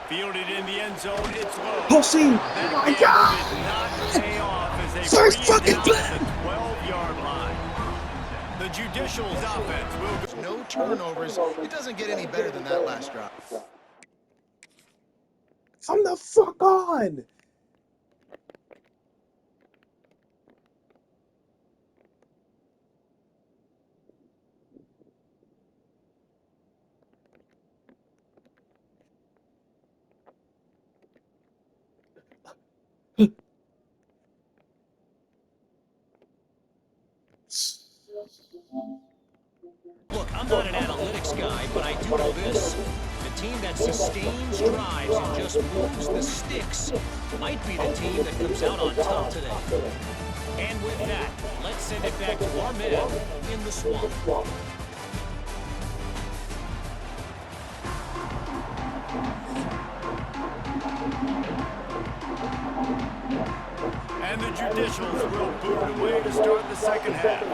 Fielded in the end zone, it's low. Pussy! Oh my God! Did not pay off as they First bring it fucking down play! at the 12-yard line. The Judicials offense will go. No turnovers. It doesn't get any better than that last drive. Come the fuck on! Look, I'm not an analytics guy, but I do know this. The team that sustains drives and just moves the sticks might be the team that comes out on top today. And with that, let's send it back to our men in the swamp. And the Judicials will boot away to start the second half.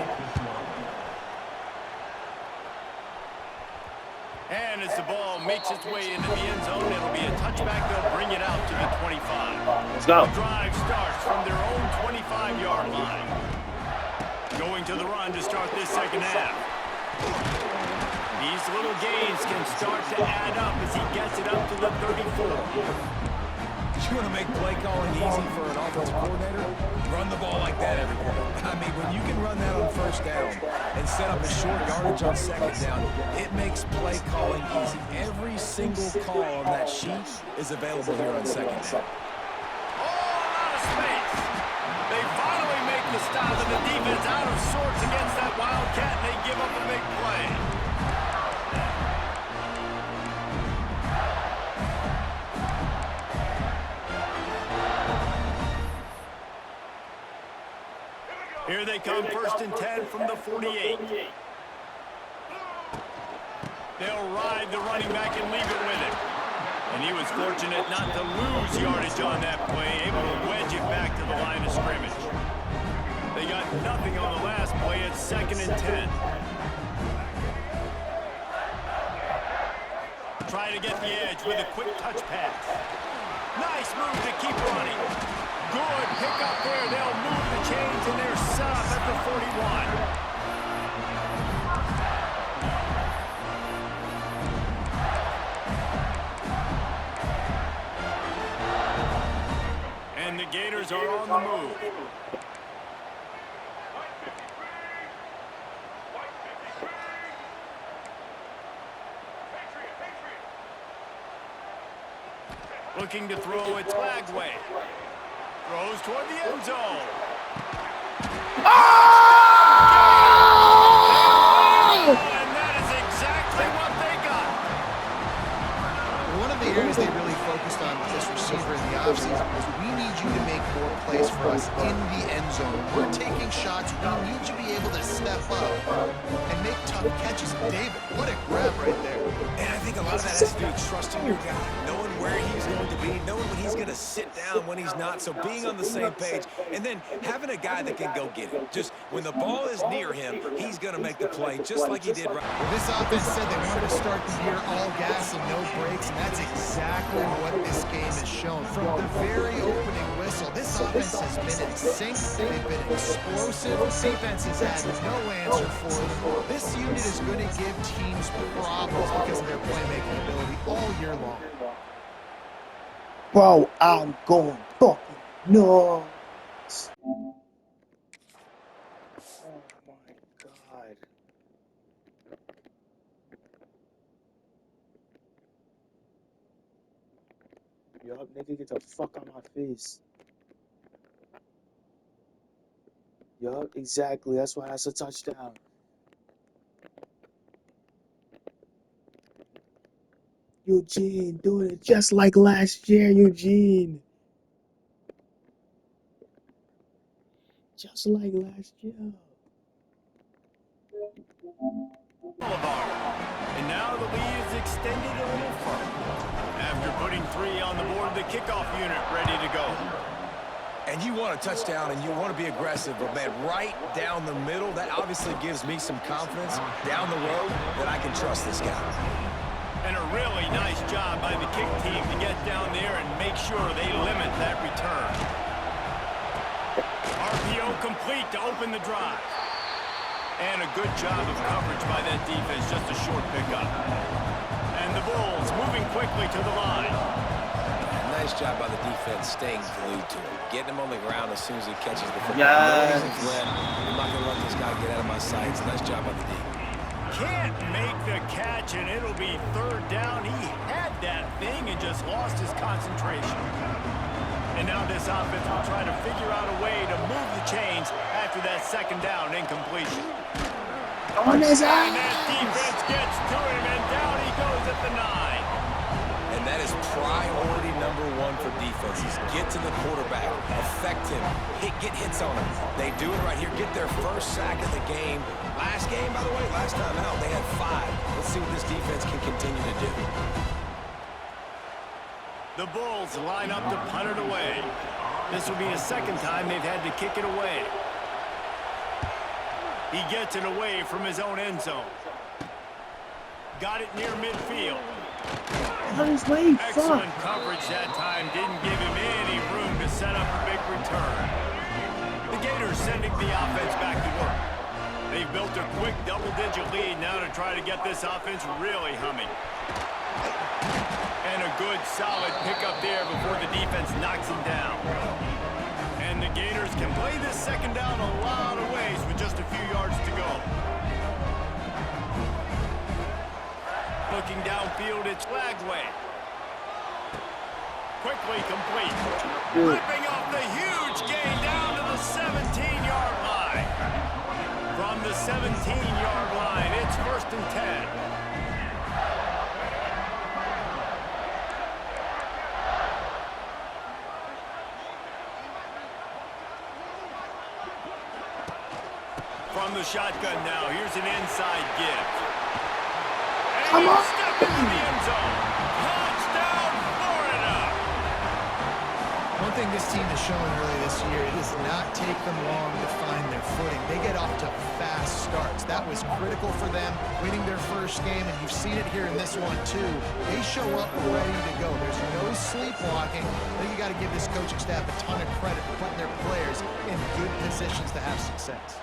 And as the ball makes its way into the end zone, it'll be a touchback. They'll bring it out to the 25. Let's go. The drive starts from their own 25-yard line. Going to the run to start this second half. These little gains can start to add up as he gets it up to the 34. You want to make play calling easy for an offensive coordinator? Run the ball like that every day. I mean, when you can run that on first down and set up a short yardage on second down, it makes play calling easy. Every single call on that sheet is available here on second down. All out of space. They finally make the stop, and the defense out of sorts against that Wildcat, and they give up a big play. Here they come, 1st and 10 from the 48. They'll ride the running back and leave it with him. And he was fortunate not to lose yardage on that play, able to wedge it back to the line of scrimmage. They got nothing on the last play. It's 2nd and 10. Try to get the edge with a quick touch pass. Nice move to keep running. Good pick up there. They'll move the chains, and they're set up at the 41. And the Gators are on the move. Looking to throw, it's Lagway. Throws toward the end zone. Oh! And that is exactly what they got. One of the areas they really focused on with this receiver in the offseason was we need you to make more plays for us in the end zone. We're taking shots. We need you to be able to step up and make tough catches. David, what a grab right there. And I think a lot of that has to do with trusting your guy, knowing where he's going to be, knowing when he's going to sit down, when he's not, so being on the same page, and then having a guy that can go get it. Just when the ball is near him, he's going to make the play, just like he did right. Well, this offense said they wanted to start the year all gas and no brakes, and that's exactly what this game has shown. From the very opening whistle, this offense has been in sync. They've been explosive. Defense has had no answer for them. This unit is going to give teams problems because of their playmaking ability all year long. Bro, I'm going fucking nuts. Oh my God. Yup, nigga, get the fuck out my face. Yup, exactly. That's why that's a touchdown. Eugene doing it just like last year, Eugene. Just like last year. Boulevard. And now the lead is extended a little further. After putting 3 on the board, the kickoff unit ready to go. And you want a touchdown and you want to be aggressive, but man, right down the middle, that obviously gives me some confidence down the road that I can trust this guy. And a really nice job by the kick team to get down there and make sure they limit that return. RPO complete to open the drive. And a good job of coverage by that defense, just a short pickup. And the Bulls moving quickly to the line. Nice job by the defense staying glued to him. Getting him on the ground as soon as he catches the football. Yes. I'm not going to let this guy get out of my sights. Nice job by the D. Can't make the catch, and it'll be third down. He had that thing and just lost his concentration. And now this offense will try to figure out a way to move the chains after that second down incompletion. On his And that ass. defense gets to him, and down he goes at the 9. And that is priority number one for defenses. Get to the quarterback, affect him, get hits on him. They do it right here. Get their first sack of the game. Last game, by the way, last time out, they had 5. Let's see what this defense can continue to do. The Bulls line up to punt it away. This will be the second time they've had to kick it away. He gets it away from his own end zone. Got it near midfield. On his way. Excellent Fuck. coverage that time. Didn't give him any room to set up a big return. The Gators sending the offense back to work. They've built a quick double-digit lead now to try to get this offense really humming. And a good, solid pickup there before the defense knocks him down. And the Gators can play this second down a lot of ways with just a few yards to go. Looking downfield, it's Lagway. Quickly complete. Ripping off the huge gain down to the 17-yard line. From the 17-yard line, it's 1st and 10. From the shotgun now, here's an inside give. Come on. Step into the end zone. Touchdown, Florida. One thing this team has shown early this year, it does not take them long to find their footing. They get off to fast starts. That was critical for them, winning their first game, and you've seen it here in this one too. They show up ready to go. There's no sleepwalking. I think you got to give this coaching staff a ton of credit for putting their players in good positions to have success.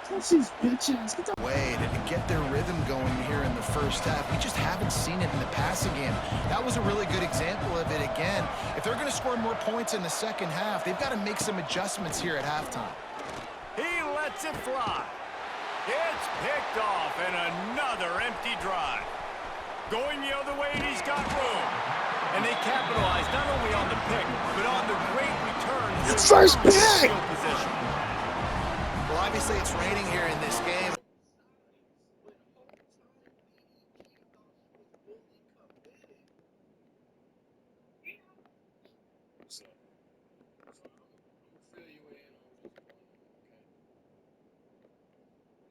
These bitches. Get the Way to get their rhythm going here in the first half. We just haven't seen it in the passing game. That was a really good example of it again. If they're going to score more points in the second half, they've got to make some adjustments here at halftime. He lets it fly. It's picked off, and another empty drive. Going the other way, and he's got room. And they capitalize not only on the pick, but on the great return. first pick. Position. Well, obviously it's raining here in this game.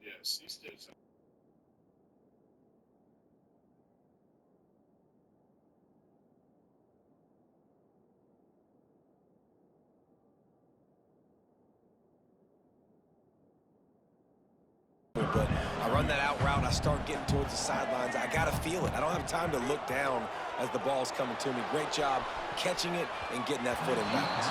Yes, he still. But I run that out route, I start getting towards the sidelines. I got to feel it. I don't have time to look down as the ball's coming to me. Great job catching it and getting that foot in bounds.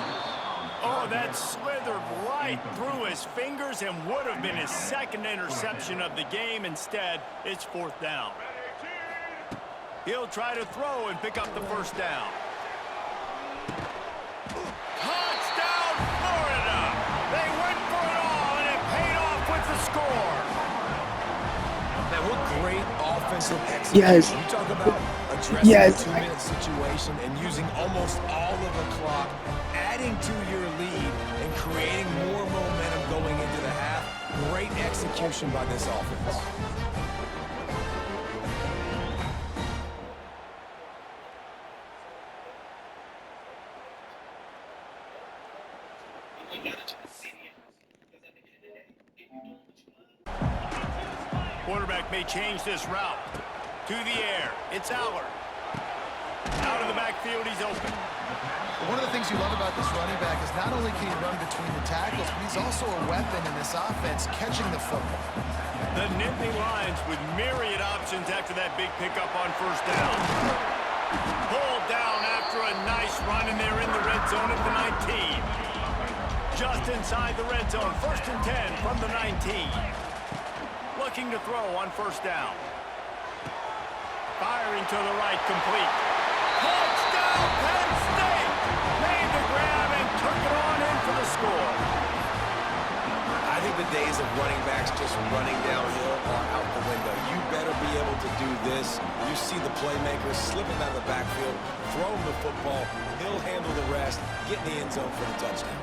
Oh, that slithered right through his fingers and would have been his second interception of the game. Instead, it's 4th down. He'll try to throw and pick up the first down. Touchdown, Florida! They went for it all, and it paid off with the score. Man, what great offensive execution. Yes. You talk about addressing Yes. a 2-minute situation and using almost all of the clock, adding to your lead and creating more momentum going into the half. Great execution by this offense. Quarterback may change this route. To the air. It's Aller. Out of the backfield, he's open. One of the things you love about this running back is not only can he run between the tackles, but he's also a weapon in this offense catching the football. The Nittany Lions with myriad options after that big pickup on first down. Pulled down after a nice run, and they're in the red zone at the 19. Just inside the red zone, 1st and 10 from the 19. Looking to throw on first down. Firing to the right, complete. Touchdown, Penn State! Made the grab and took it on in for the score. I think the days of running backs just running downhill are out the window. You better be able to do this. You see the playmaker slipping out of the backfield, throw him the football, he'll handle the rest, get in the end zone for the touchdown.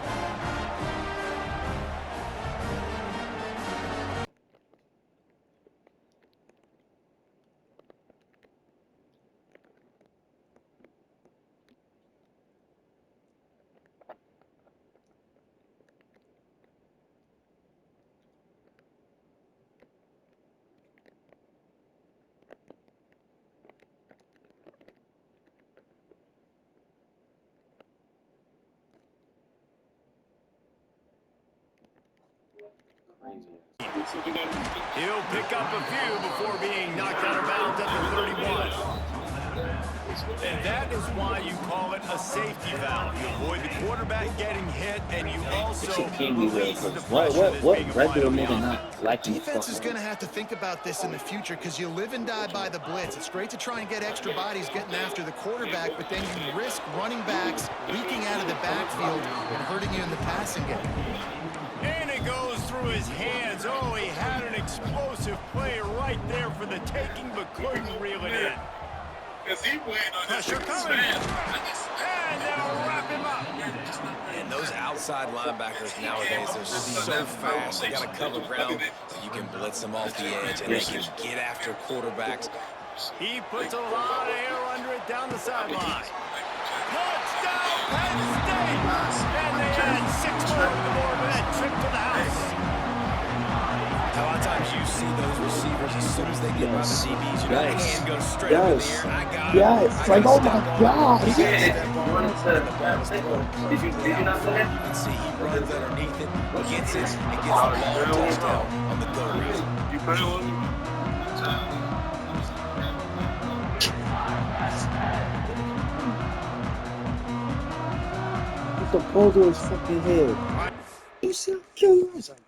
He'll pick up a few before being knocked out of bounds at the 31. And that is why you call it a safety valve. You avoid the quarterback getting hit, and you also release the pressure that's being applied on the offense. Defense is going to have to think about this in the future because you live and die by the blitz. It's great to try and get extra bodies getting after the quarterback, but then you risk running backs leaking out of the backfield and hurting you in the passing game. And it goes through his hands. Oh, he had an explosive play right there for the taking, but couldn't reel it in. Pressure coming. And they'll wrap him up. And those outside linebackers nowadays are so fast. They got to cover ground. You can blitz them off the edge, and they can get after quarterbacks. He puts a lot of air under it down the sideline. Touchdown, Penn State! And they add 6 more to the board with that trip to the house. A lot of times you see those receivers, as soon as they get by the DBs, you know, the hand goes straight up in the air. I got it. Yes, like, oh my God. Did you not say it? You can see he runs underneath it, gets it, and gets the long touchdown on the go route. You put it on? Put the ball to his fucking head. You should kill yourself.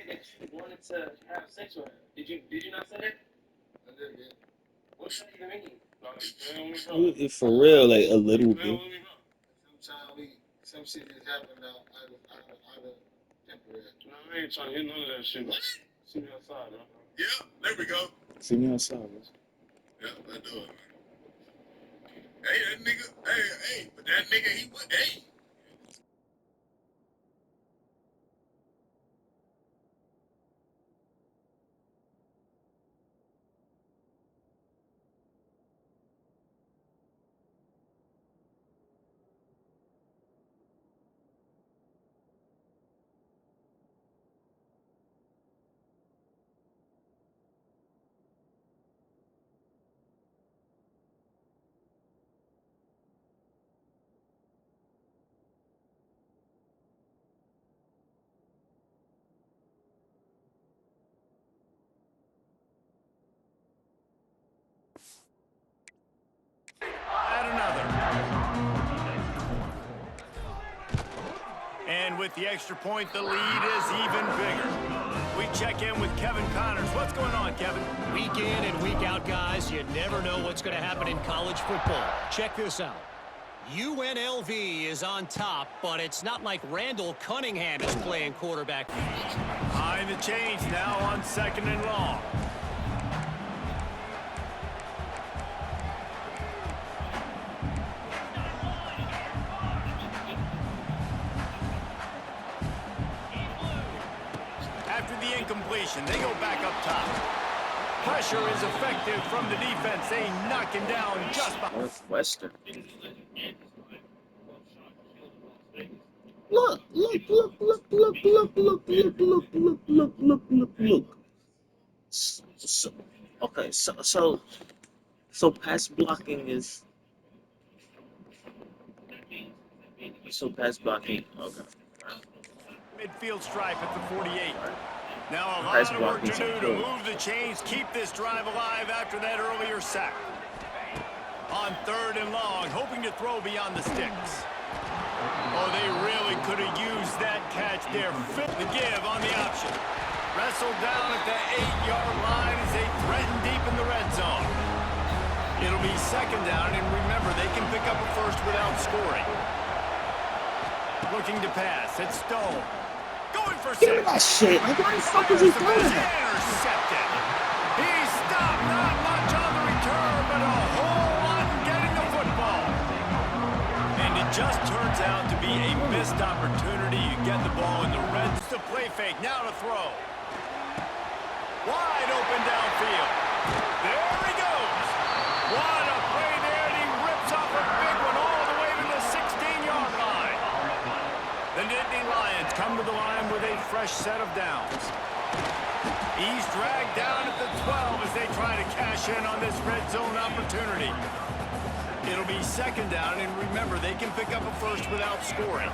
That you wanted to have sex with her. Did you not say that? I did, yeah. What should even mean? For real, like a little bit. Some shit is happening now out of temporary. No, I ain't trying to hear none of that shit. See me outside, bro. Yeah, there we go. See me outside, bro. Yeah, I do it. Hey, that nigga, hey, but that nigga, he went, hey. And with the extra point, the lead is even bigger. We check in with Kevin Connors. What's going on, Kevin? Week in and week out, guys, you never know what's going to happen in college football. Check this out. UNLV is on top, but it's not like Randall Cunningham is playing quarterback. Behind the chains now on 2nd and long. After the incompletion, they go back up top. Pressure is effective from the defense. They knock him down just behind. Northwestern. Look. So pass blocking is So pass blocking. Okay. Midfield stripe at the 48. Now a Pass lot of work to blocking do is to good. move the chains, keep this drive alive after that earlier sack. On 3rd and long, hoping to throw beyond the sticks. Oh, they really could have used that catch there. The give on the option. Wrestled down at the 8-yard line as they threaten deep in the red zone. It'll be 2nd down, and remember, they can pick up a first without scoring. Looking to pass. It's Stone. Going for 6. Give me that shit. Like, why the fuck was he doing that? Intercepted. He stopped. Not much on the return, but a whole lot in getting the football. And it just turns out to be a missed opportunity. You get the ball in the red. It's a play fake. Now to throw. Wide open downfield. There he goes. What a play there, and he rips off a big one all the way to the 16-yard line. The Nittany Lions come to the line with a fresh set of downs. He's dragged down at the 12 as they try to cash in on this red zone opportunity. It'll be 2nd down, and remember, they can pick up a first without scoring.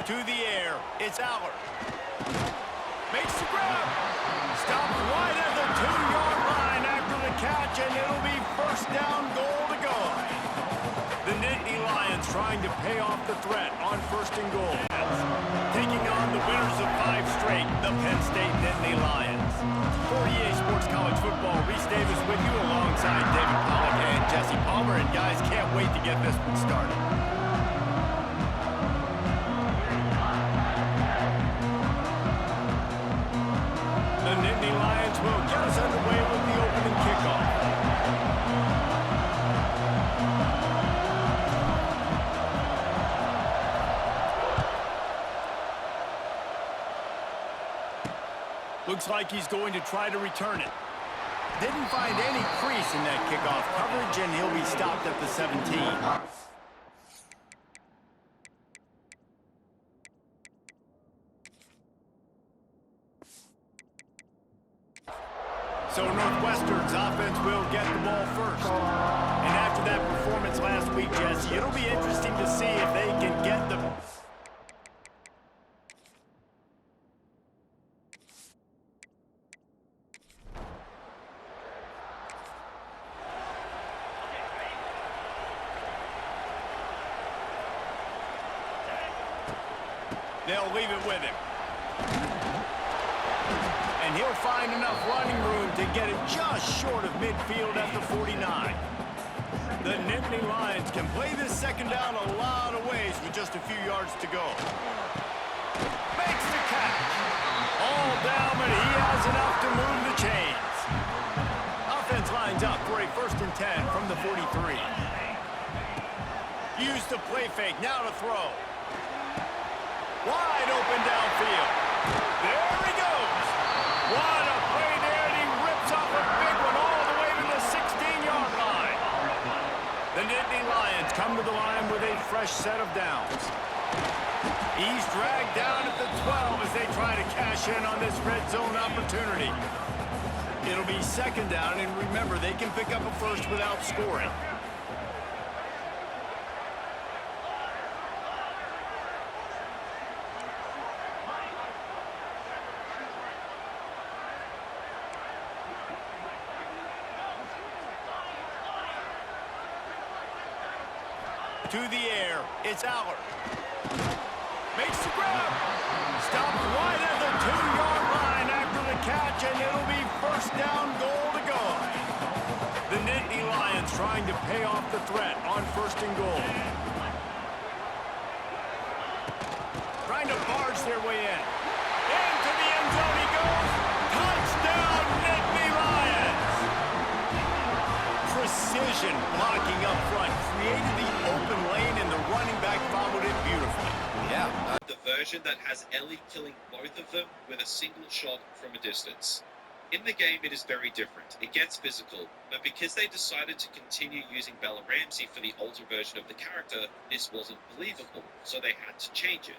To the air, it's Aller. Makes the grab. Stopped right at the 2-yard line after the catch, and it'll be 1st down, goal to go. The Nittany Lions trying to pay off the threat on 1st and goal. Taking on the winners of 5 straight, the Penn State Nittany Lions. For EA Sports College Football, Reese Davis with you alongside David Pollack and Jesse Palmer. And guys, can't wait to get this one started. The Nittany Lions will get us underway with the opening kickoff. Looks like he's going to try to return it. Didn't find any crease in that kickoff coverage, and he'll be stopped at the 17. So Northwestern's offense will get the ball first. And after that performance last week, Jesse, it'll be interesting to see if they can get the... They'll leave it with him. And he'll find enough running room to get it just short of midfield at the 49. The Nittany Lions can play this 2nd down a lot of ways with just a few yards to go. Makes the catch. All down, but he has enough to move the chains. Offense lines up for a 1st and 10 from the 43. Use the play fake, now to throw. Wide open downfield. There he goes. What a play there, and he rips off a big one all the way to the 16-yard line. The Nittany Lions come to the line with a fresh set of downs. He's dragged down at the 12 as they try to cash in on this red zone opportunity. It'll be 2nd down, and remember, they can pick up a first without scoring. To the air, it's Aller. Makes the grab. Stopped right at the 2-yard line after the catch, and it'll be 1st down, goal to go. The Nittany Lions trying to pay off the threat on 1st and goal. Trying to barge their way in. Into the end zone he goes. Touchdown, Nittany Lions. Precision blocking up front created the open lane, and the running back followed it beautifully. The version that has Ellie killing both of them with a single shot from a distance. In the game, it is very different. It gets physical, but because they decided to continue using Bella Ramsey for the older version of the character, this wasn't believable, so they had to change it.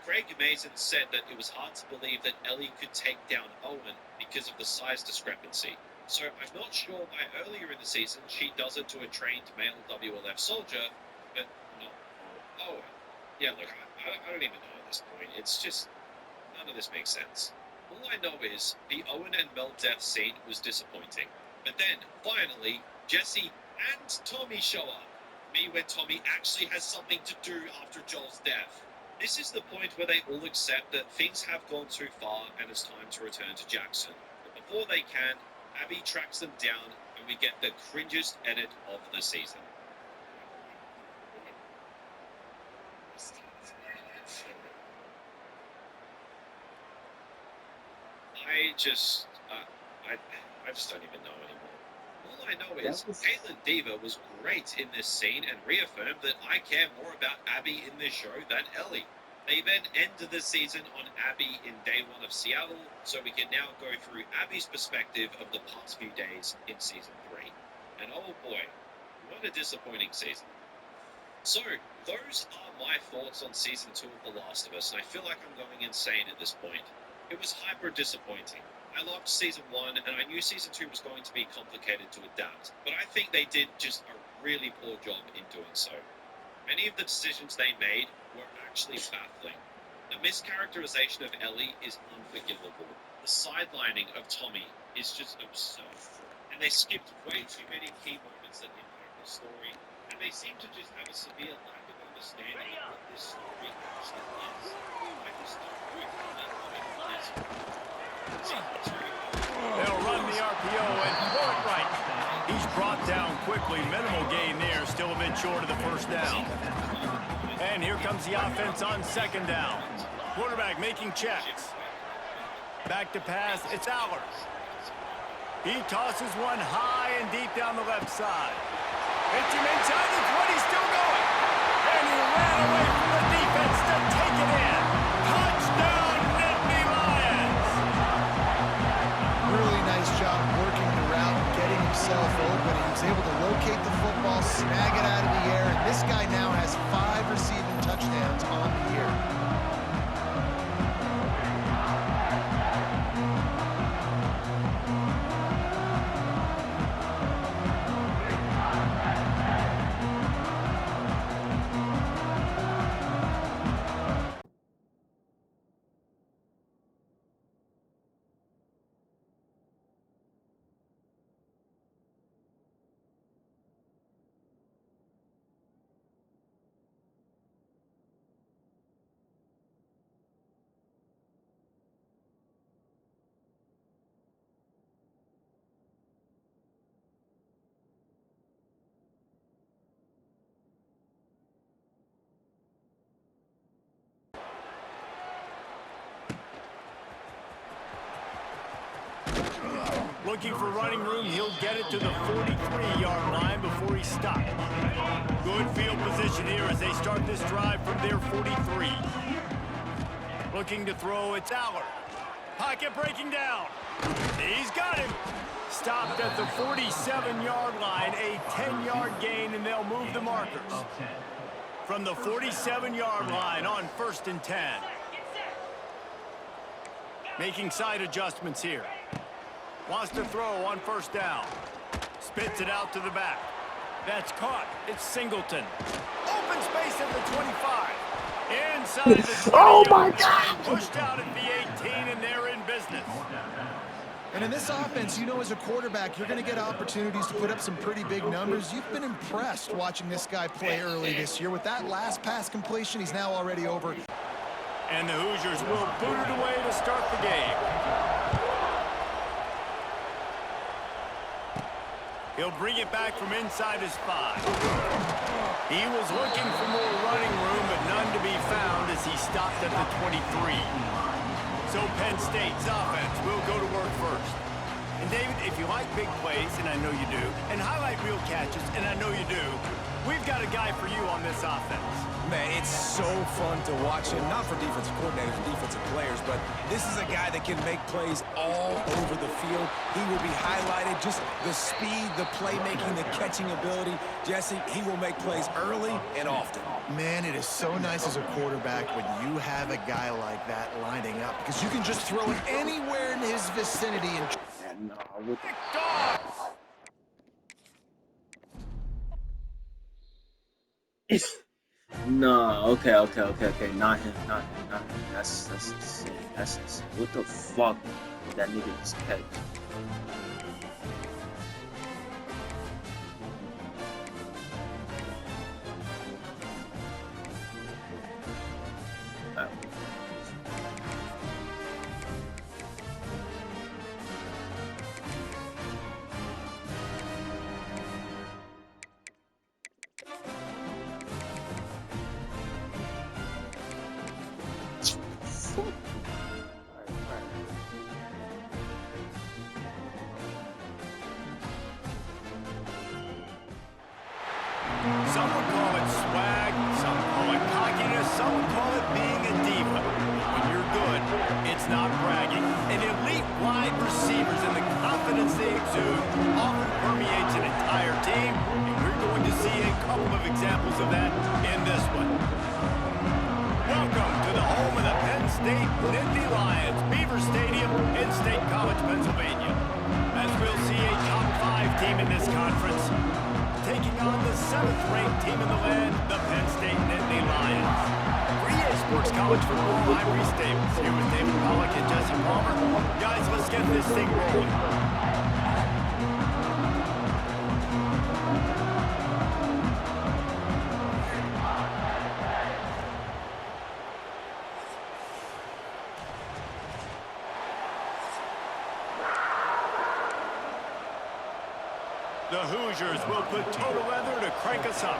Craig Mazin said that it was hard to believe that Ellie could take down Owen because of the size discrepancy. So I'm not sure why earlier in the season she does it to a trained male WLF soldier, but not Owen. Yeah, look, I don't even know at this point. It's just, none of this makes sense. All I know is the Owen and Mel death scene was disappointing. But then, finally, Jesse and Tommy show up. Me when Tommy actually has something to do after Joel's death. This is the point where they all accept that things have gone too far and it's time to return to Jackson. But before they can, Abby tracks them down and we get the cringiest edit of the season. I just don't even know anymore. All I know is Caitlin Dever was great in this scene and reaffirmed that I care more about Abby in this show than Ellie. They then ended the season on Abby in day one of Seattle, so we can now go through Abby's perspective of the past few days in season 3. And oh boy, what a disappointing season. So, those are my thoughts on season 2 of The Last of Us, and I feel like I'm going insane at this point. It was hyper disappointing. I loved season 1, and I knew season 2 was going to be complicated to adapt, but I think they did just a really poor job in doing so. Many of the decisions they made were actually baffling. The mischaracterization of Ellie is unforgivable. The sidelining of Tommy is just absurd. And they skipped way too many key moments that impact the story, and they seem to just have a severe lack of understanding of what this story actually is. I just don't know how that is. They'll run the RPO and throw it right. He's brought down quickly. Minimal gain there, still a bit short of the first down. And here comes the offense on second down. Quarterback making checks. Back to pass, it's Allers. He tosses one high and deep down the left side. Hits him inside the 20, still going. And he ran away from the defense to take it in. Touchdown, Nittany Lions! Really nice job working the route, getting himself open. He was able to locate the football, snag it out of the air, and this guy now has 5 receiving touchdowns on the year. Looking for running room, he'll get it to the 43-yard line before he stopped. Good field position here as they start this drive from their 43. Looking to throw, it's Aller. Pocket breaking down. He's got him. Stopped at the 47-yard line, a 10-yard gain, and they'll move the markers. From the 47-yard line on 1st and 10. Making side adjustments here. Wants to throw on 1st down. Spits it out to the back. That's caught. It's Singleton. Open space at the 25. Inside the 20. Oh my God! Pushed out at the 18, and they're in business. And in this offense, you know, as a quarterback, you're going to get opportunities to put up some pretty big numbers. You've been impressed watching this guy play early this year. With that last pass completion, he's now already over. And the Hoosiers will boot it away to start the game. He'll bring it back from inside his 5. He was looking for more running room, but none to be found as he stopped at the 23. So Penn State's offense will go to work first. And David, if you like big plays, and I know you do, and highlight real catches, and I know you do, we've got a guy for you on this offense. Man, it's so fun to watch him, not for defensive coordinators and defensive players, but this is a guy that can make plays all over the field. He will be highlighted, just the speed, the playmaking, the catching ability. Jesse, he will make plays early and often. Man, it is so nice as a quarterback when you have a guy like that lining up, because you can just throw it anywhere in his vicinity and... And with Nah, okay. Not him. That's insane. That's insane. What the fuck did that nigga just catch? Some would call it swag, some call it cockiness, some would call it being a diva. When you're good, it's not bragging. And elite wide receivers and the confidence they exude often permeates an entire team, and we're going to see a couple of examples of that in this one. Welcome to the home of the Penn State Nittany Lions, Beaver Stadium in State College, Pennsylvania. As we'll see a top 5 team in this conference, taking on the 7th-ranked team in the land, the Penn State Nittany Lions. For EA Sports College Football, I'm Reese Davis, here with David Pollack and Jesse Palmer. Guys, let's get this thing rolling. The Hoosiers will put total leather to crank us up.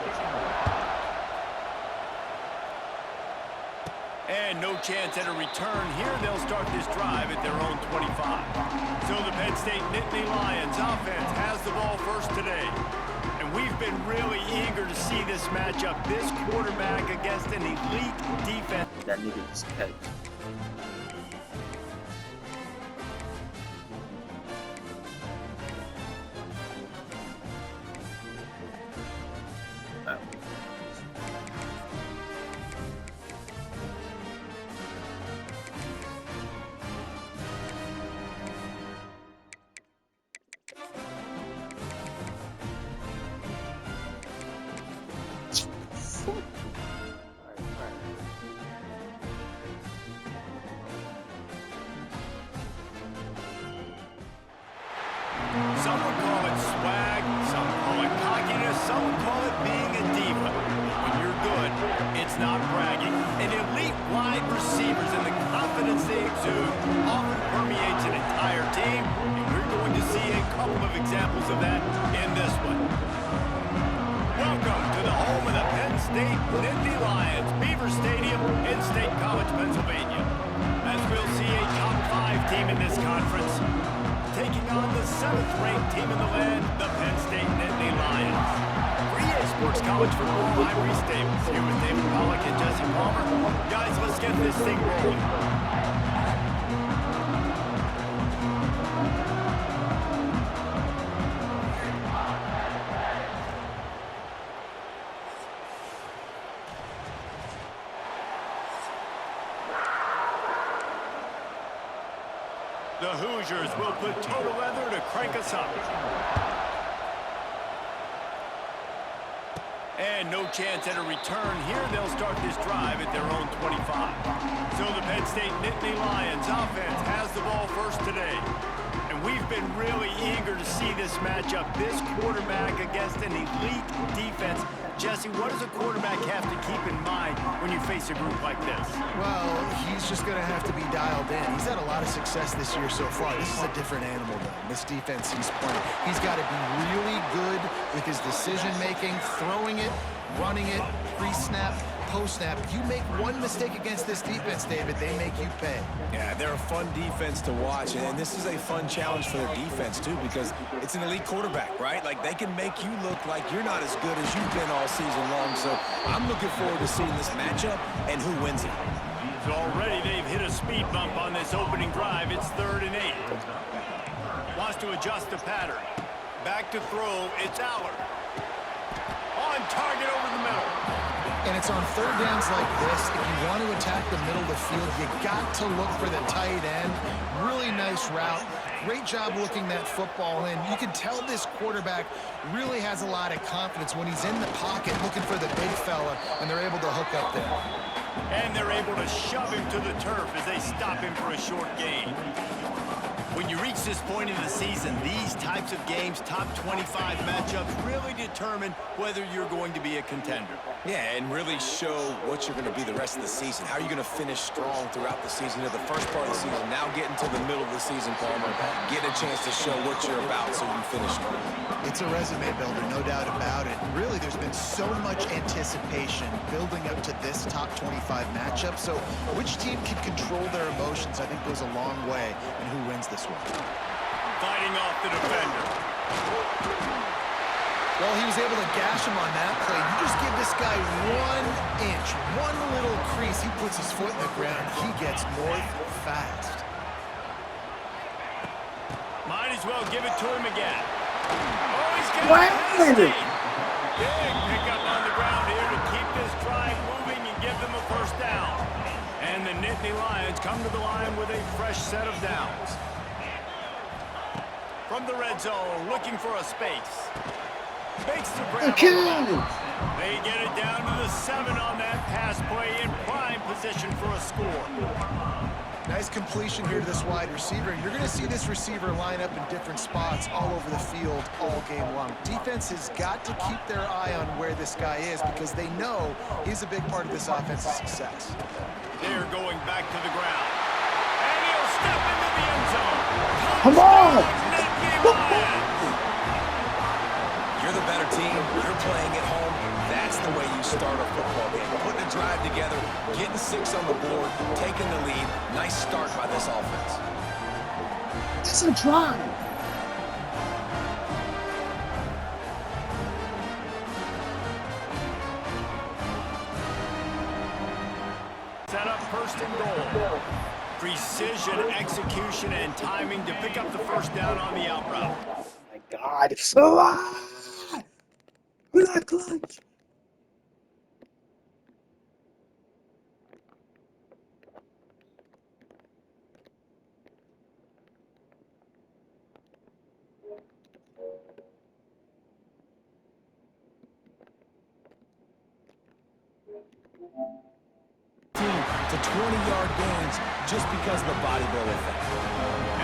And no chance at a return here. They'll start this drive at their own 25. So the Penn State Nittany Lions offense has the ball first today. And we've been really eager to see this matchup. This quarterback against an elite defense. That nigga just catch. Some would call it swag, some call it cockiness, some would call it being a diva. When you're good, it's not bragging. And elite wide receivers and the confidence they exude often permeates an entire team, and we're going to see a couple of examples of that in this one. Welcome to the home of the Penn State Nittany Lions, Beaver Stadium in State College, Pennsylvania. As we'll see a top 5 team in this conference, taking on the 7th-ranked team in the land, the Penn State Nittany Lions. For EA Sports College Football, I'm Reese Davis, here with David Pollack and Jesse Palmer. Guys, let's get this thing rolling. The Hoosiers will put total leather to crank us up. And no chance at a return here. They'll start this drive at their own 25. So the Penn State Nittany Lions offense has the ball first today. And we've been really eager to see this matchup. This quarterback against an elite defense. Jesse, what does a quarterback have to keep in mind when you face a group like this? Well, he's just going to have to be dialed in. He's had a lot of success this year so far. This is a different animal, though. This defense he's playing. He's got to be really good with his decision-making, throwing it, running it, pre-snap, post-snap. You make one mistake against this defense, David, they make you pay. Yeah, they're a fun defense to watch, and this is a fun challenge for their defense, too, because it's an elite quarterback, right? Like, they can make you look like you're not as good as you've been all season long, so I'm looking forward to seeing this matchup and who wins it. So already they've hit a speed bump on this opening drive. It's 3rd and 8. Wants to adjust the pattern. Back to throw. It's Allard. On target over the middle. And it's on third downs like this. If you want to attack the middle of the field, you got to look for the tight end. Really nice route. Great job looking that football in. You can tell this quarterback really has a lot of confidence when he's in the pocket looking for the big fella, and they're able to hook up there. And they're able to shove him to the turf as they stop him for a short gain. When you reach this point in the season, these types of games, top 25 matchups, really determine whether you're going to be a contender. Yeah, and really show what you're going to be the rest of the season. How are you going to finish strong throughout the season, at the first part of the season, now getting to the middle of the season, Palmer, getting a chance to show what you're about so you can finish strong. It's a resume builder, no doubt about it. Really, there's been so much anticipation building up to this top 25 matchup. So which team can control their emotions, I think, goes a long way in who wins this one. Fighting off the defender. Well, he was able to gash him on that play. You just give this guy 1 inch, one little crease. He puts his foot in the ground. He gets north fast. Might as well give it to him again. Oh, he's got What? Big pickup on the ground here to keep this drive moving and give them a first down. And the Nittany Lions come to the line with a fresh set of downs. From the red zone, looking for a space. Makes the grab. They get it down to the 7 on that pass play in prime position for a score. Nice completion here to this wide receiver. And you're going to see this receiver line up in different spots all over the field all game long. Defense has got to keep their eye on where this guy is because they know he's a big part of this offense's success. They're going back to the ground. And he'll step into the end zone. Come on! You're the better team. You're playing at home. That's the way you start a football game. Putting a drive together, getting 6 on the board, taking the lead. Nice start by this offense. It's a drive. Set up 1st and goal. Precision, execution, and timing to pick up the first down on the out route. Oh my God, it's so hard. We're not clutch. To 20-yard gains just because of the body blow effect.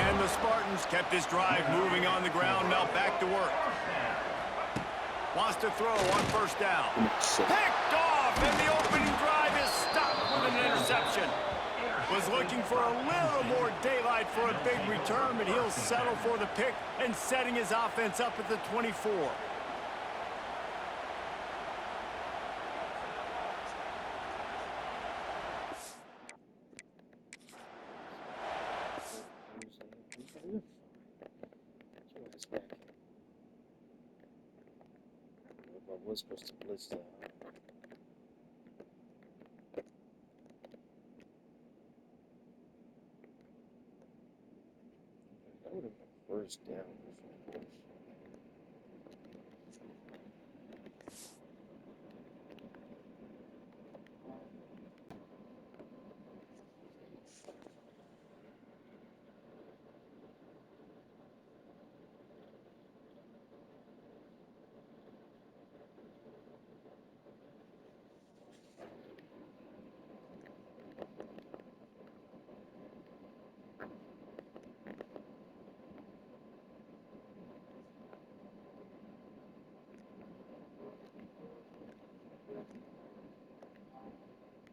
And the Spartans kept this drive moving on the ground, now back to work. Wants to throw on 1st down. Picked off, and the opening drive is stopped with an interception. Was looking for a little more daylight for a big return, but he'll settle for the pick and setting his offense up at the 24. Was supposed to blitz that. That would have been 1st down.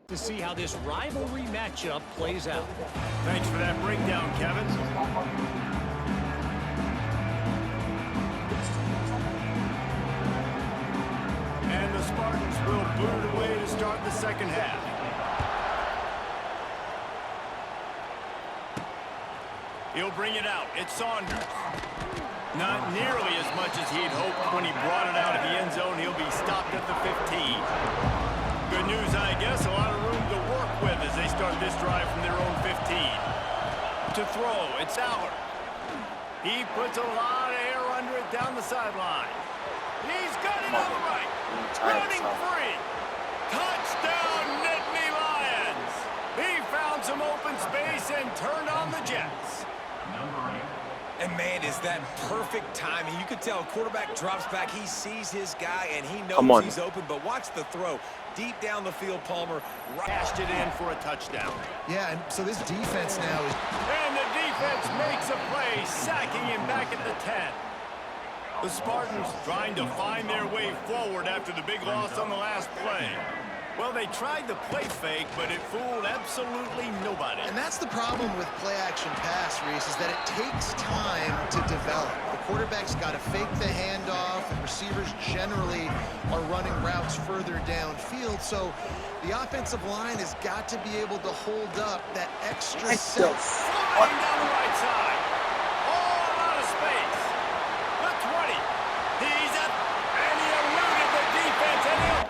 To see how this rivalry matchup plays out. Thanks for that breakdown, Kevin. And the Spartans will boot it away to start the the second half. He'll bring it out. It's Saunders. Not nearly as much as he'd hoped when he brought it out of the end zone. He'll be stopped at the 15. Good news, I guess. A lot of room to work with as they start this drive from their own 15. To throw, it's Allard. He puts a lot of air under it down the sideline. He's got it on the right. Running free. Touchdown, Nittany Lions. He found some open space and turned on the Jets. And man, is that perfect timing. You could tell quarterback drops back. He sees his guy, and he knows he's open. But watch the throw. Deep down the field, Palmer. Cashed it in for a touchdown. Yeah, and so this defense now is... And the defense makes a play, sacking him back at the 10. The Spartans trying to find their way forward after the big loss on the last play. Well, they tried the play fake, but it fooled absolutely nobody. And that's the problem with play-action pass, Reese, is that it takes time to develop. The quarterback's got to fake the handoff, and receivers generally are running routes further downfield. So the offensive line has got to be able to hold up that extra set. Flying down the right side. All out of space. The 20. He's up, and he eluded the defense, and he'll...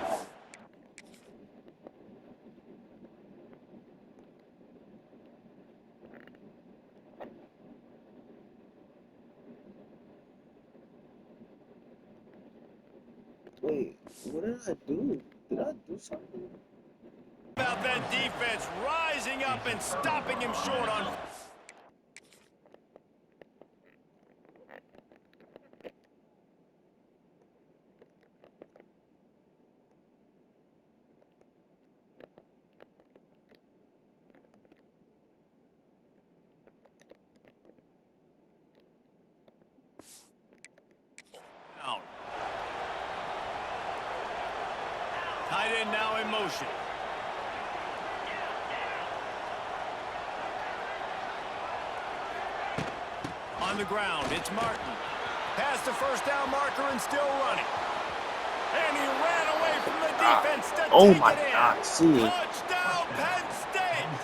Wait, what did I do? Did I do something? About that defense rising up and stopping him short on... out. Tight end now in motion. On the ground, it's Martin. Past the first down marker and still running. And he ran away from the defense to take it in. See. Touchdown, Penn State!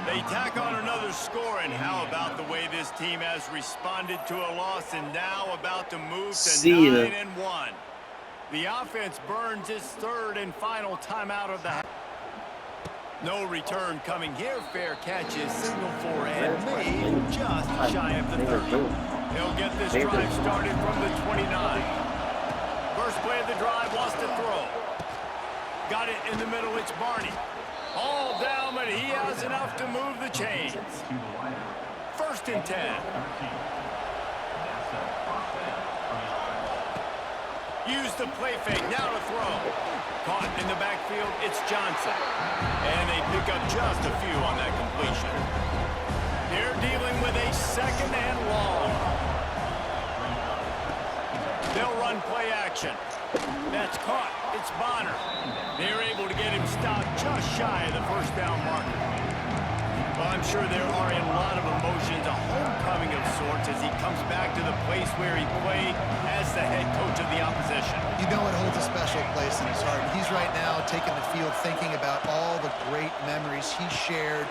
They tack on another score, and how about the way this team has responded to a loss and now about to move to 9-1. The offense burns its third and final timeout of the half. No return coming here. Fair catch is signaled for and made just shy of the 30. He'll get this drive started from the 29. First play of the drive, wants to throw. Got it in the middle, it's Barney. All down, but he has enough to move the chains. First and 10. Use the play fake, now to throw. Caught in the backfield, it's Johnson. And they pick up just a few on that completion. They're dealing with a second and long. They'll run play action. That's caught, it's Bonner. They're able to get him stopped just shy of the first down marker. Well, I'm sure there are a lot of emotions, a homecoming of sorts as he comes back to the place where he played as the head coach of the opposition. You know it holds a special place in his heart. He's right now taking the field thinking about all the great memories he shared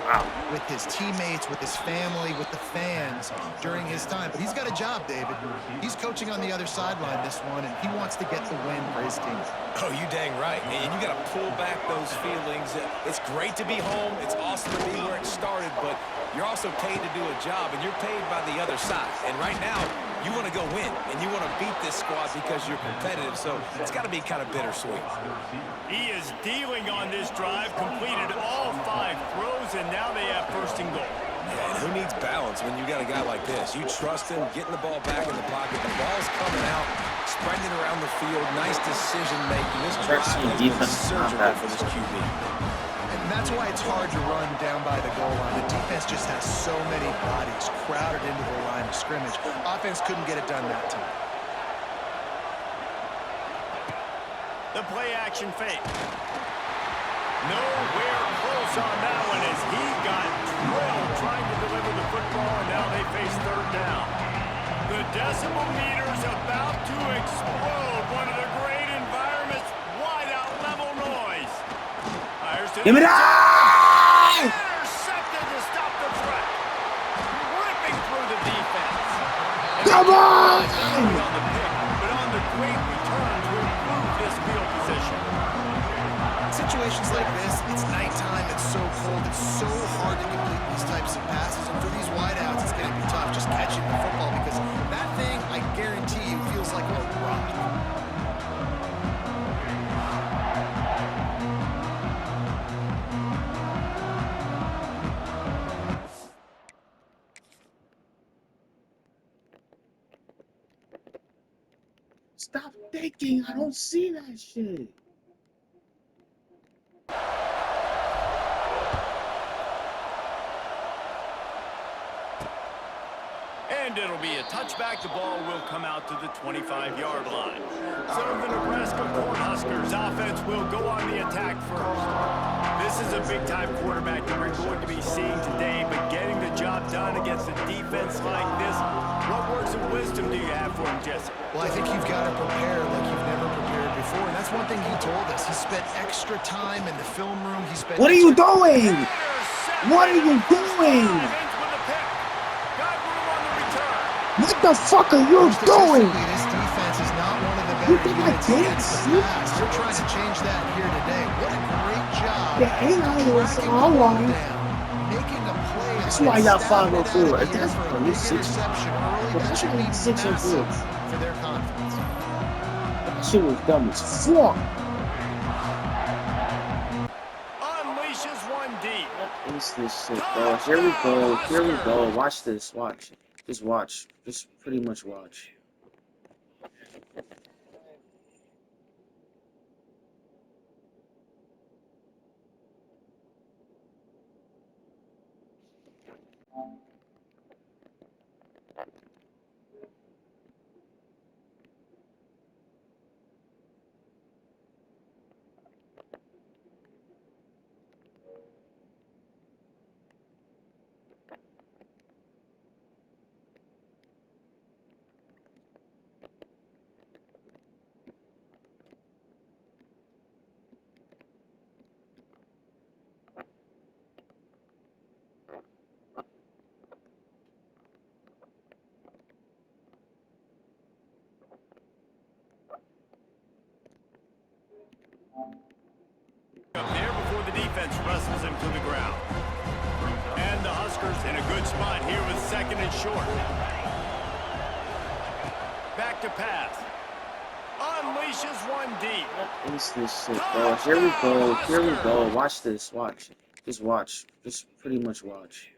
with his teammates, with his family, with the fans during his time. But he's got a job, David. He's coaching on the other sideline this one, and he wants to get the win for his team. Oh, you dang right. And you got to pull back those feelings. It's great to be home. It's awesome to be where it started, but you're also paid to do a job, and you're paid by the other side. And right now, you want to go win, and you want to beat this squad because you're competitive, so it's got to be kind of bittersweet. He is dealing on this drive, completed all 5 throws, and now they have first and goal. Yeah, and who needs balance when you got a guy like this? You trust him, getting the ball back in the pocket, the ball's coming out, spreading it around the field, nice decision-making. This drive has been surgical for this QB. And that's why it's hard to run down by the goal line. The defense just has so many bodies crowded into the line of scrimmage. Offense couldn't get it done that time. The play action fake. Nowhere close on that one as he got drilled trying to deliver the football, and now they face third down. The decibel meter's about to explode. One of the great environments, wide out level noise. Give me that! Intercepted to stop the threat. Ripping through the defense. Come on! On the pick, but on the great return to improve this field position. Situations like this, it's nighttime, it's so cold, it's so hard to complete these types of passes. And for these wideouts, it's going to be tough just catching the football because that thing, I guarantee you, feels like a rock. Stop thinking. I don't see that shit. And it'll be a touchback. The ball will come out to the 25-yard line. So the Nebraska Cornhuskers offense will go on the attack first. This is a big-time quarterback that we're going to be seeing today, but getting the job done against a defense like this, what words of wisdom do you have for him, Jesse? Well, I think you've got to prepare like you've never prepared before, and that's one thing he told us. He spent extra time in the film room. He spent. What are you doing? What are you doing? What the fuck are you doing? This defense is not one of the better You think I units didn't against see the pass. They're trying to change that here today. What a great job. The hang out of this tracking all the ball along. down, making a play. That's on why it, y'all stabbing it 5-4. out of the If that's air for a for you, big 6. interception early, But that that's should be only 6 or massive 6. for their confidence. That shit was dumb as fuck. Unleashes one deep. What is this shit, bro? Here we go. Here we go. Watch this. Watch. Just watch. Just pretty much watch. Up there before the defense wrestles him to the ground. And the Huskers in a good spot here with 2nd and short. Back to pass. Unleashes one deep. What is this shit, bro? Here we go. Here we go. Watch this. Watch. Just watch. Just pretty much watch.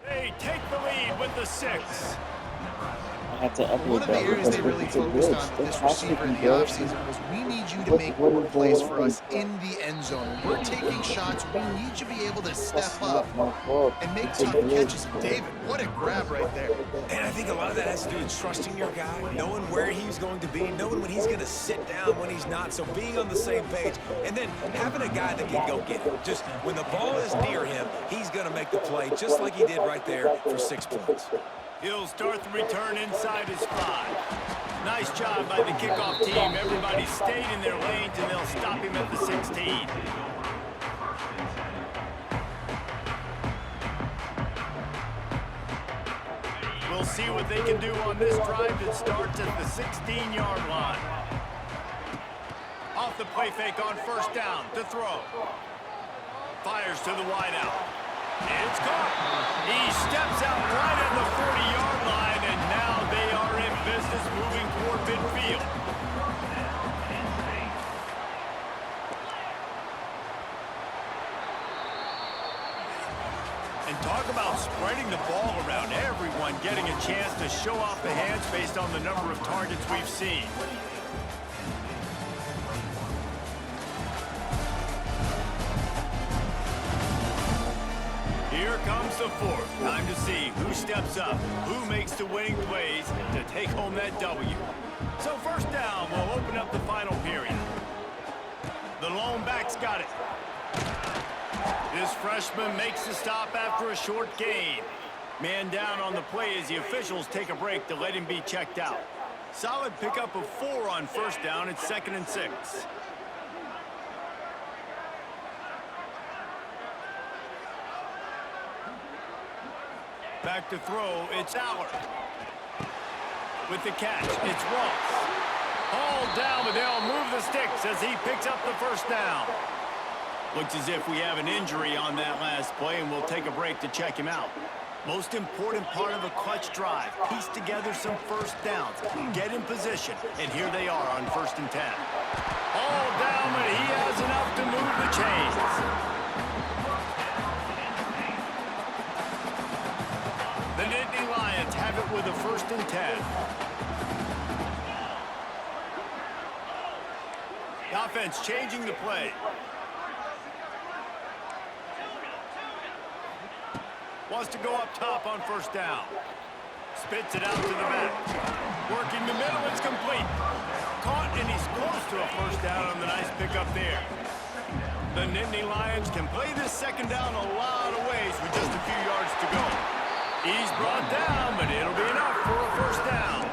They take the lead with the 6. I had to upload One of the that areas because they really it's a focused glitch. on with This this has to receiver be in the built. offseason was we need you to make more plays for us in the end zone. When we're taking shots, we need you to be able to step up and make tough catches. David, what a grab right there. And I think a lot of that has to do with trusting your guy, knowing where he's going to be, knowing when he's going to sit down, when he's not. So being on the same page, and then having a guy that can go get it. Just when the ball is near him, he's going to make the play, just like he did right there for 6 points. He'll start the return inside his 5. Nice job by the kickoff team. Everybody stayed in their lanes, and they'll stop him at the 16. We'll see what they can do on this drive that starts at the 16-yard line. Off the play fake on 1st down to throw. Fires to the wideout. It's caught. He steps out right on the 40-yard line, and now they are in business moving toward midfield. And talk about spreading the ball around, everyone getting a chance to show off the hands based on the number of targets we've seen. Here comes the fourth. Time to see who steps up, who makes the winning plays to take home that W. So first down will open up the final period. The lone back's got it. This freshman makes the stop after a short gain. Man down on the play as the officials take a break to let him be checked out. Solid pickup of 4 on first down. It's 2nd and 6. Back to throw, it's Allard. With the catch, it's Ross. Hauled down, but they'll move the sticks as he picks up the first down. Looks as if we have an injury on that last play, and we'll take a break to check him out. Most important part of a clutch drive, piece together some first downs, get in position, and here they are on 1st and 10. Hauled down, but he has enough to move the chains. The Nittany Lions have it with a 1st and 10. The offense changing the play. Wants to go up top on first down. Spits it out to the back. Working the middle, it's complete. Caught, and he's close to a first down on the nice pickup there. The Nittany Lions can play this second down a lot of ways with just a few yards to go. He's brought down, but it'll be enough for a first down.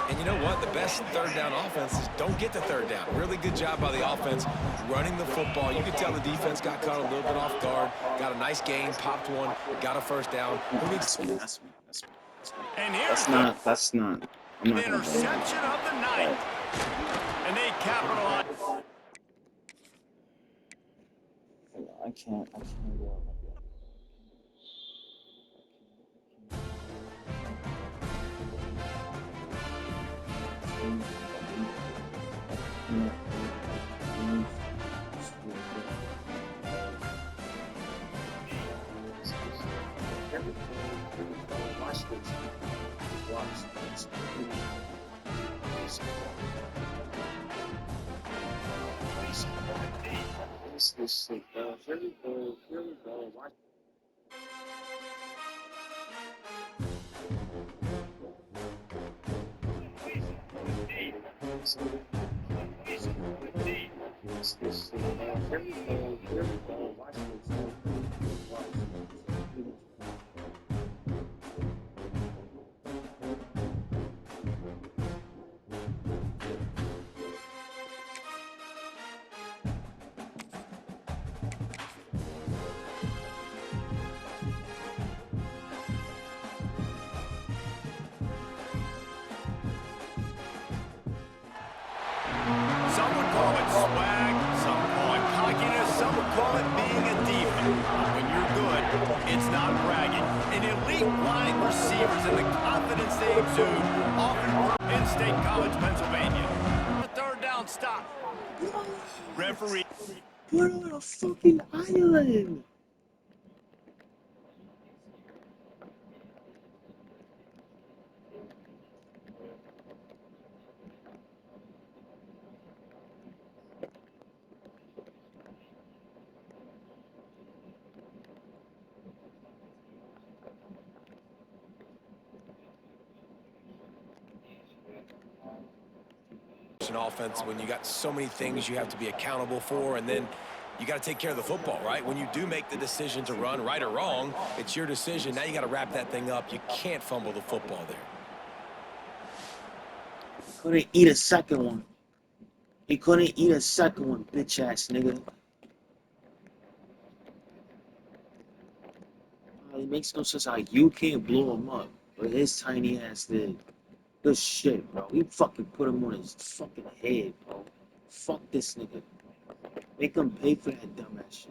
And you know what? The best third down offenses don't get to third down. Really good job by the offense running the football. You could tell the defense got caught a little bit off guard. Got a nice gain, popped one, got a first down. That's me. And here's That's not. I'm an not gonna interception of the night. And they capitalize. I can't go like that. Watch. Some would call it swag, some call it cockiness, some would call it being a diva. When you're good, it's not bragging. An elite line receivers and the confidence they exude often in State College, Pennsylvania. A third down stop. Referee. Put on a fucking island. An offense when you got so many things you have to be accountable for, and then you got to take care of the football, right? When you do make the decision to run, right or wrong, it's your decision. Now you got to wrap that thing up. You can't fumble the football there. Couldn't eat a second one. He couldn't eat a second one, bitch ass nigga. It makes no sense how you can't blow him up, but his tiny ass did. Good shit, bro. We fucking put him on his fucking head, bro. Fuck this nigga. Make him pay for that dumbass shit.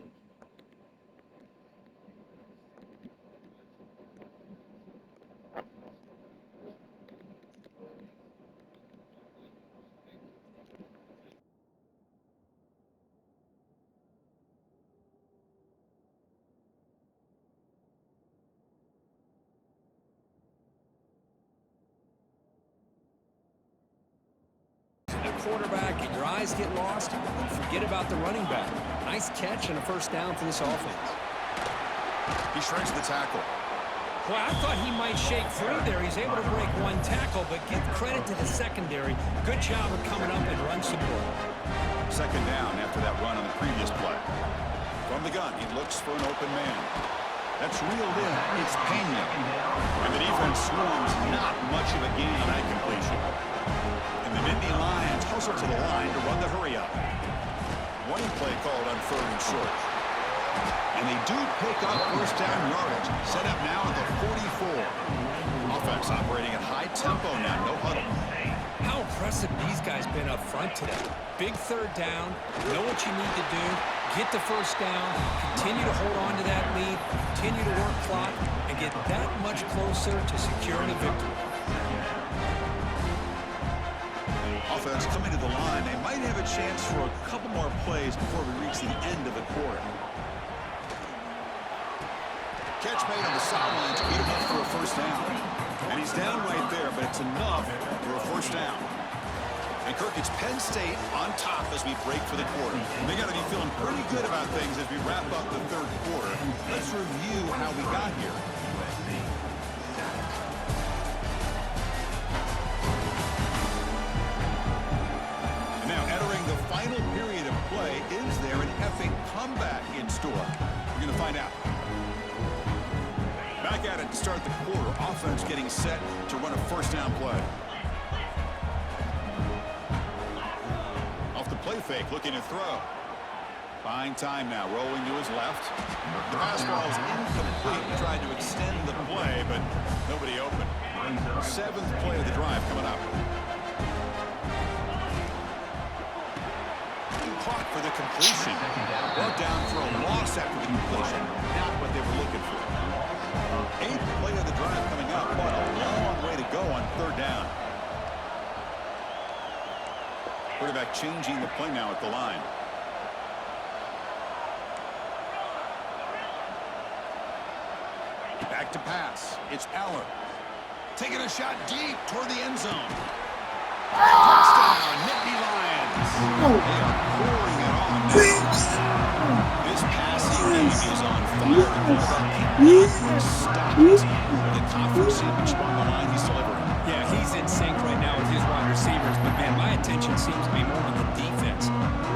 quarterback and your eyes get lost, forget about the running back. Nice catch and a first down for this offense. He shrinks the tackle. Well, I thought he might shake free there. He's able to break one tackle, but give credit to the secondary. Good job of coming up and run support. Second down after that run on the previous play. From the gun, he looks for an open man. That's reeled in. It's Pena. And the defense swarms not much of a gain on that completion. And the Nittany Lions hustle to the line to run the hurry up. One play called on 3rd and short. And they do pick up first down yardage. Set up now at the 44. Offense operating at high tempo now. No huddle. How impressive these guys been up front today. Big 3rd down. Know what you need to do. Get the first down. Continue to hold on to that lead. Continue to work clock. And get that much closer to securing a victory. Offense coming to the line. They might have a chance for a couple more plays before we reach the end of the quarter. Catch made on the sidelines, good enough for a first down. And he's down right there, but it's enough for a first down. And Kirk, it's Penn State on top as we break for the quarter. And they got to be feeling pretty good about things as we wrap up the 3rd quarter. Let's review how we got here. And now entering the final period of play, is there an epic comeback in store? We're going to find out. Back at it to start the quarter. Offense getting set to run a first down play. Off the play fake, looking to throw. Buying time now, rolling to his left. The pass ball is incomplete. He tried to extend the play, but nobody open. 7th play of the drive coming up. Clock for the completion. Brought down for a loss after the completion. Not what they were looking for. 8th play of the drive coming up, but a long way to go on 3rd down. Quarterback changing the play now at the line. Back to pass. It's Allen. Taking a shot deep toward the end zone. Touchdown, Nittany Lions. They are pouring it on now. This passing game is on fire. Stop it. The conference seems on the line. He's delivering. Yeah, he's in sync right now with his wide receivers, but man, my attention seems to be more on the defense.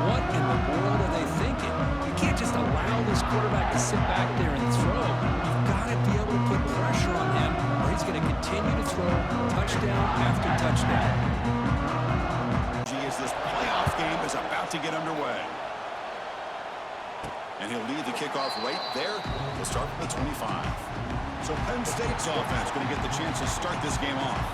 What in the world are they thinking? You can't just allow this quarterback to sit back there and throw. You've got to be able to put pressure on him, or he's going to continue to throw touchdown after touchdown. As this playoff game is about to get underway. And he'll lead the kickoff right there. We'll start from the 25. So Penn State's offense going to get the chance to start this game off.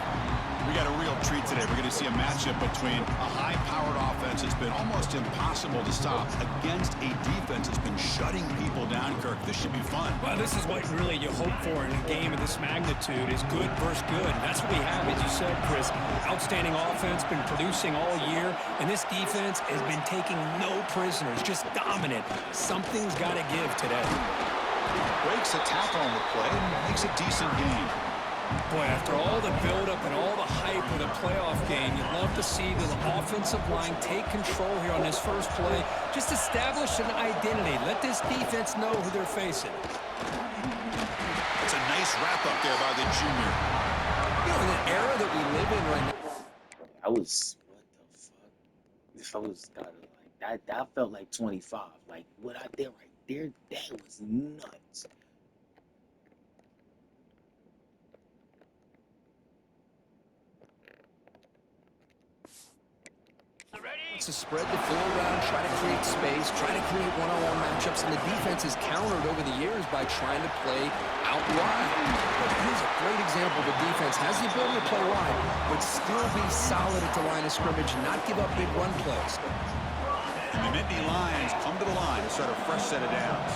We got a real treat today. We're going to see a matchup between a high-powered offense that's been almost impossible to stop against a defense that's been shutting people down, Kirk. This should be fun. Well, this is what really you hope for in a game of this magnitude is good versus good. That's what we have, as you said, Chris. Outstanding offense, been producing all year, and this defense has been taking no prisoners, just dominant. Something's got to give today. Breaks a tackle on the play and makes a decent game. Boy, after all the buildup and all the hype of the playoff game, you'd love to see the offensive line take control here on this first play. Just establish an identity. Let this defense know who they're facing. It's a nice wrap up there by the junior. You know, in the era that we live in right now. I was, what the fuck? If I was kind of like that felt like 25. Like what I did right there, that was nuts. It's a spread the floor around, try to create space, try to create one-on-one matchups, and the defense has countered over the years by trying to play out wide. But here's a great example. The defense has the ability to play wide, but still be solid at the line of scrimmage and not give up big run plays. And the Nittany Lions come to the line to start a fresh set of downs.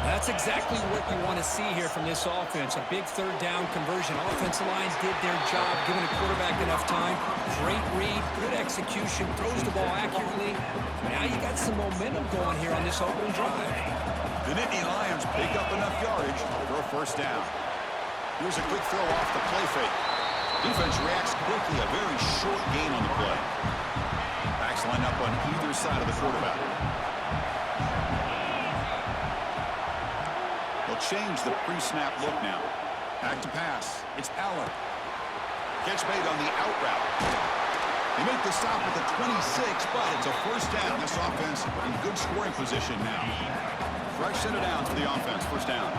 That's exactly what you want to see here from this offense. A big 3rd down conversion. Offensive line did their job, giving the quarterback enough time. Great read, good execution, throws the ball accurately. Now you got some momentum going here on this opening drive. The Nittany Lions pick up enough yardage for a first down. Here's a quick throw off the play fake. Defense reacts quickly, a very short gain on the play. side of the quarterback. They'll change the pre-snap look now. Back to pass. It's Allen. Catch made on the out route. They make the stop at the 26, but it's a first down. This offense in good scoring position now. Fresh set of downs for the offense. First down.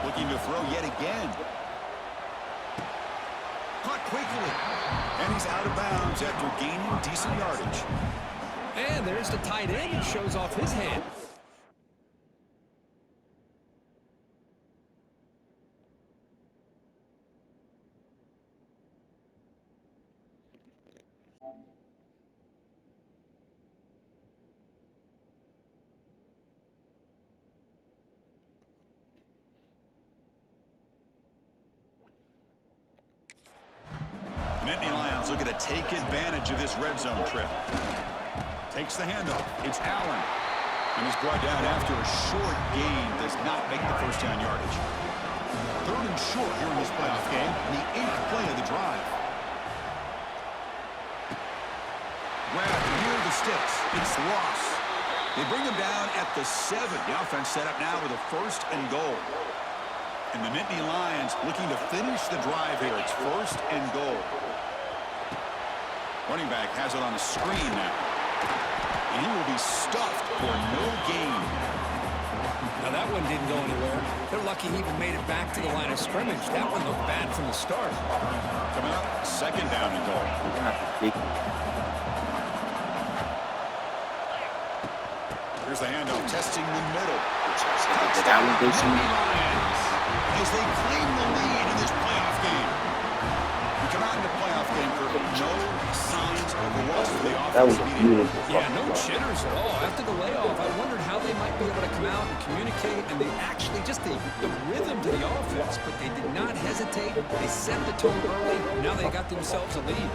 Looking to throw yet again. Caught quickly. And he's out of bounds after gaining decent yardage. And there's the tight end who shows off his hand. Nittany Lions looking to take advantage of this red zone trip. Takes the handoff. It's Allen. And he's brought down after a short gain. Does not make the first down yardage. 3rd and short here in this playoff game. And the 8th play of the drive. Grab near the sticks. It's Ross. They bring him down at the 7. The offense set up now with a 1st and goal. And the Nittany Lions looking to finish the drive here. It's 1st and goal. Running back has it on the screen now. And he will be stuffed for no gain. Now that one didn't go anywhere. They're lucky he even made it back to the line of scrimmage. That one looked bad from the start. Coming up, 2nd down and goal. Here's the handoff, testing the middle. As they claim the lead in this playoff game. We come out in the playoff game for no signs of a loss for the offense. That was beautiful. Yeah, no jitters at all. After the layoff, I wondered how they might be able to come out and communicate, and they actually just the rhythm to the offense, but they did not hesitate. They set the tone early. Now they got themselves a lead.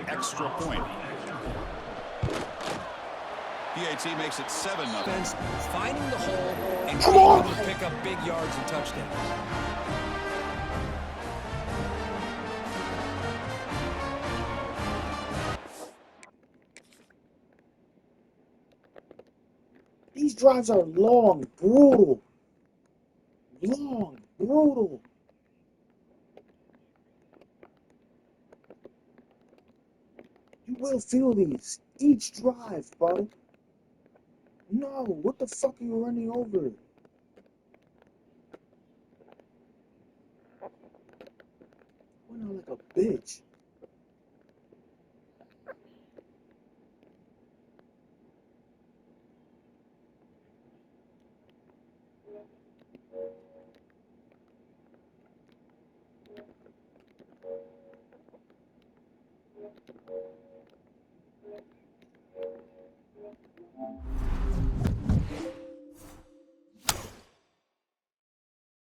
Extra point. PAT makes it 7-0. Finding the hole and being able to pick up big yards and touchdowns. These drives are long, brutal. Long, brutal. You will feel these. Each drive, bro. No, what the fuck are you running over? Went out like a bitch.